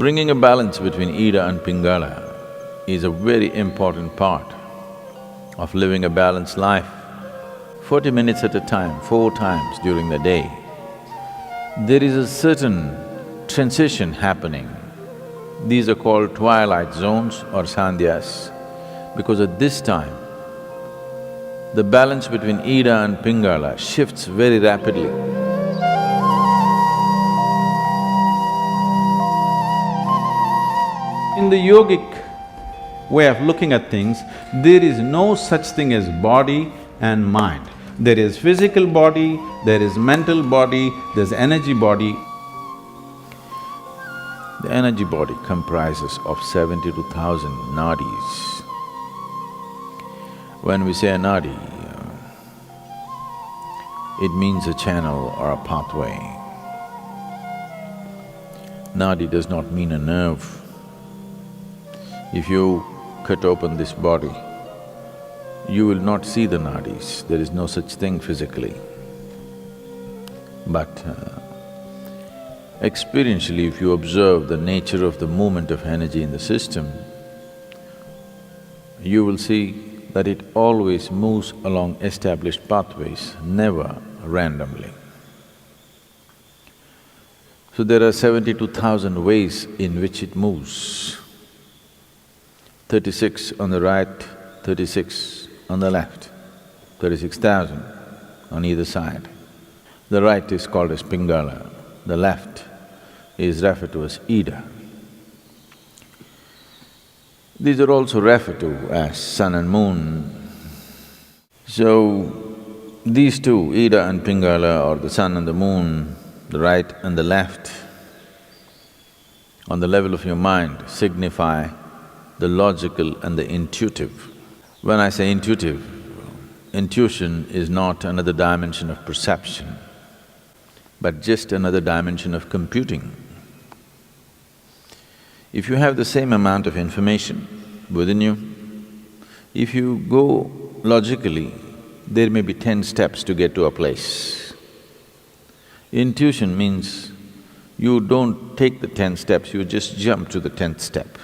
bringing a balance between Ida and Pingala is a very important part of living a balanced life. 40 minutes at a time, 4 times during the day, there is a certain transition happening. These are called twilight zones or Sandhyas, because at this time, the balance between Ida and Pingala shifts very rapidly. In the yogic way of looking at things, there is no such thing as body and mind. There is physical body, there is mental body, there's energy body. The energy body comprises of 72,000 nadis. When we say a nadi, it means a channel or a pathway. Nadi does not mean a nerve. If you cut open this body, you will not see the nadis, there is no such thing physically. But experientially, if you observe the nature of the movement of energy in the system, you will see that it always moves along established pathways, never randomly. So there are 72,000 ways in which it moves. 36 on the right, 36 on the left, 36,000 on either side. The right is called as Pingala, the left is referred to as Ida. These are also referred to as sun and moon. So, these two, Ida and Pingala, or the sun and the moon, the right and the left, on the level of your mind signify the logical and the intuitive. When I say intuitive, intuition is not another dimension of perception, but just another dimension of computing. If you have the same amount of information within you, if you go logically, there may be 10 steps to get to a place. Intuition means you don't take the 10 steps, you just jump to the 10th step.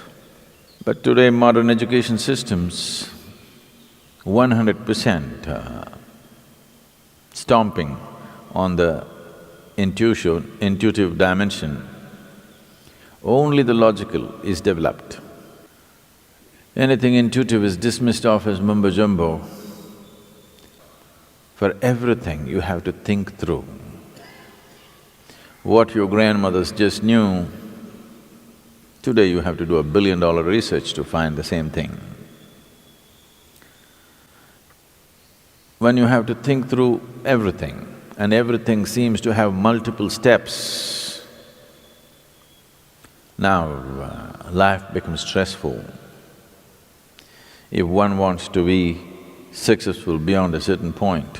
But today modern education systems, 100% stomping on the intuitive dimension, only the logical is developed. Anything intuitive is dismissed off as mumbo-jumbo. For everything you have to think through. What your grandmothers just knew, today you have to do $1 billion research to find the same thing. When you have to think through everything, and everything seems to have multiple steps, now life becomes stressful. If one wants to be successful beyond a certain point,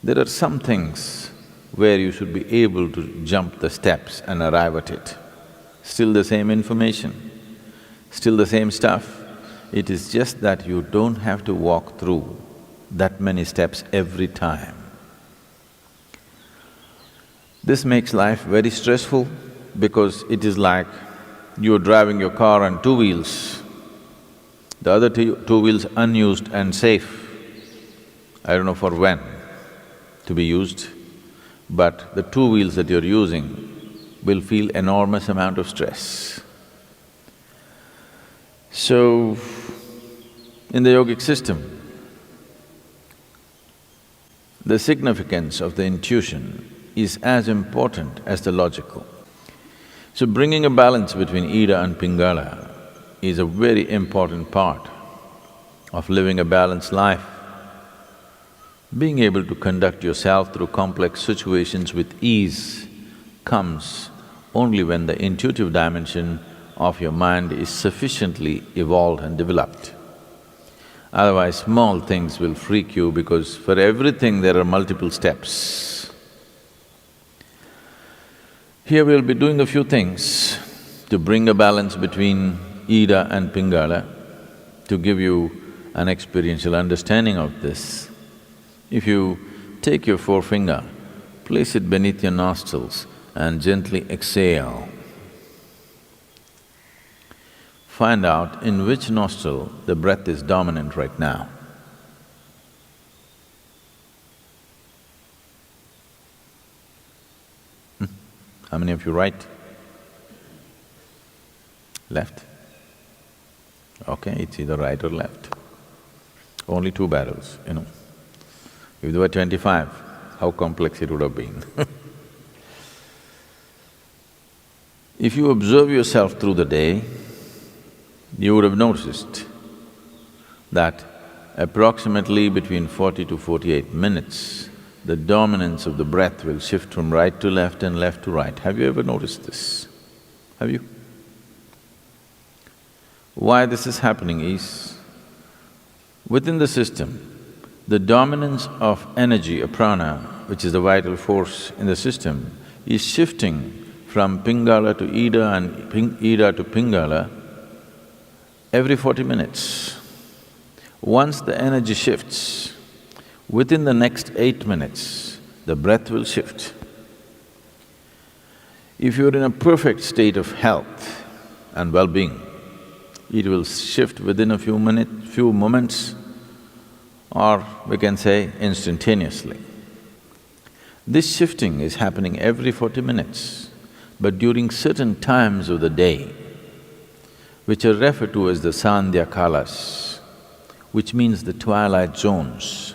there are some things where you should be able to jump the steps and arrive at it. Still the same information, still the same stuff. It is just that you don't have to walk through that many steps every time. This makes life very stressful because it is like you're driving your car on 2 wheels. The other two wheels unused and safe. I don't know for when to be used, but the 2 wheels that you're using will feel enormous amount of stress. So, in the yogic system, the significance of the intuition is as important as the logical. So bringing a balance between Ida and Pingala is a very important part of living a balanced life. Being able to conduct yourself through complex situations with ease comes only when the intuitive dimension of your mind is sufficiently evolved and developed. Otherwise, small things will freak you because for everything there are multiple steps. Here we'll be doing a few things to bring a balance between Ida and Pingala, to give you an experiential understanding of this. If you take your forefinger, place it beneath your nostrils and gently exhale. find out in which nostril the breath is dominant right now. How many of you right? Left? Okay, it's either right or left. Only two barrels, you know. If there were 25, how complex it would have been. If you observe yourself through the day, you would have noticed that approximately between 40 to 48 minutes, the dominance of the breath will shift from right to left and left to right. Have you ever noticed this? Have you? Why this is happening is, within the system, the dominance of energy, or prana, which is the vital force in the system, is shifting from Pingala to Ida and Ida to Pingala every 40 minutes. Once the energy shifts, within the next 8 minutes, the breath will shift. If you're in a perfect state of health and well-being, it will shift within a few moments, or we can say instantaneously. This shifting is happening every 40 minutes, but during certain times of the day, which are referred to as the Sandhya kalas, which means the twilight zones.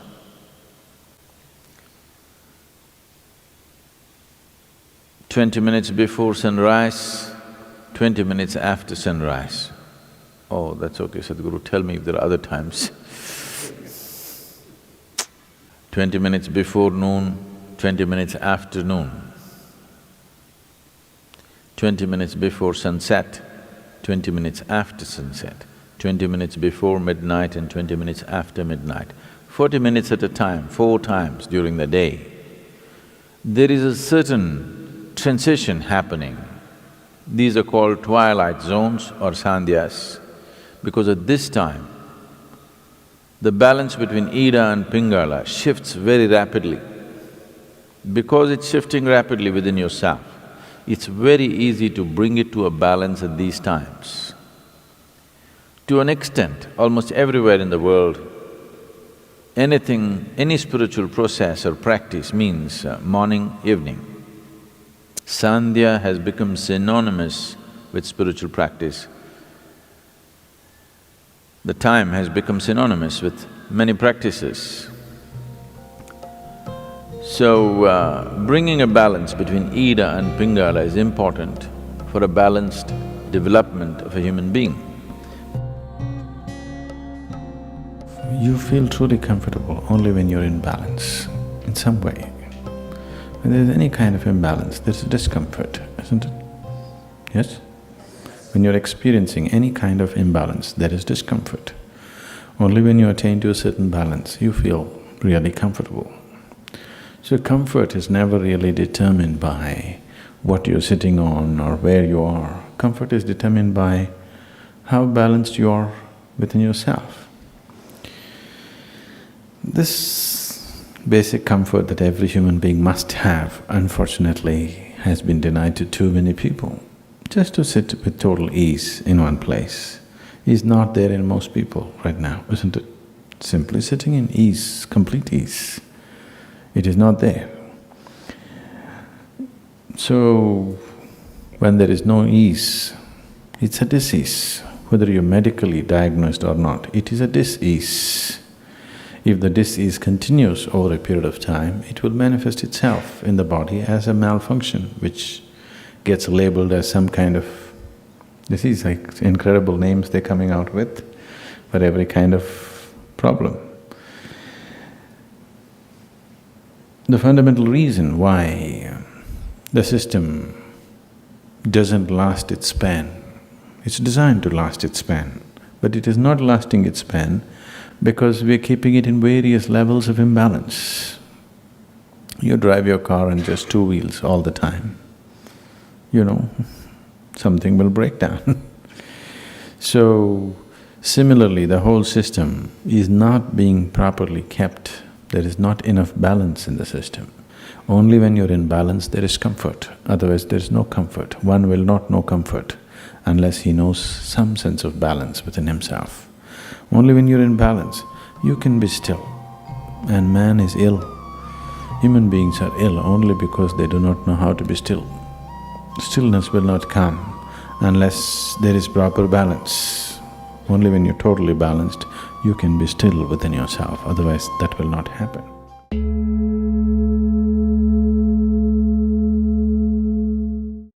20 minutes before sunrise, 20 minutes after sunrise. Oh, that's okay, Sadhguru, tell me if there are other times. 20 minutes before noon, 20 minutes after noon. 20 minutes before sunset, 20 minutes after sunset, 20 minutes before midnight and 20 minutes after midnight. 40 minutes at a time, 4 times during the day. There is a certain transition happening. These are called twilight zones or sandhyas, because at this time, the balance between Ida and Pingala shifts very rapidly. Because it's shifting rapidly within yourself, it's very easy to bring it to a balance at these times. To an extent, almost everywhere in the world, any spiritual process or practice means morning, evening. Sandhya has become synonymous with spiritual practice. The time has become synonymous with many practices. So, bringing a balance between Ida and Pingala is important for a balanced development of a human being. You feel truly comfortable only when you're in balance, in some way. When there's any kind of imbalance, there's a discomfort, isn't it? Yes? When you're experiencing any kind of imbalance, there is discomfort. Only when you attain to a certain balance, you feel really comfortable. So comfort is never really determined by what you're sitting on or where you are. Comfort is determined by how balanced you are within yourself. This basic comfort that every human being must have, unfortunately, has been denied to too many people. Just to sit with total ease in one place is not there in most people right now, isn't it? Simply sitting in ease, complete ease, it is not there. So, when there is no ease, it's a disease. Whether you're medically diagnosed or not, it is a dis-ease. If the dis-ease continues over a period of time, it will manifest itself in the body as a malfunction, which gets labeled as some kind of disease, like incredible names they're coming out with for every kind of problem. The fundamental reason why the system doesn't last its span, it's designed to last its span, but it is not lasting its span because we're keeping it in various levels of imbalance. You drive your car on just 2 wheels all the time, you know, something will break down. So, similarly, the whole system is not being properly kept. There is not enough balance in the system. Only when you're in balance there is comfort, otherwise there is no comfort. One will not know comfort unless he knows some sense of balance within himself. Only when you're in balance, you can be still. And man is ill. Human beings are ill only because they do not know how to be still. Stillness will not come unless there is proper balance. Only when you're totally balanced, you can be still within yourself, otherwise that will not happen.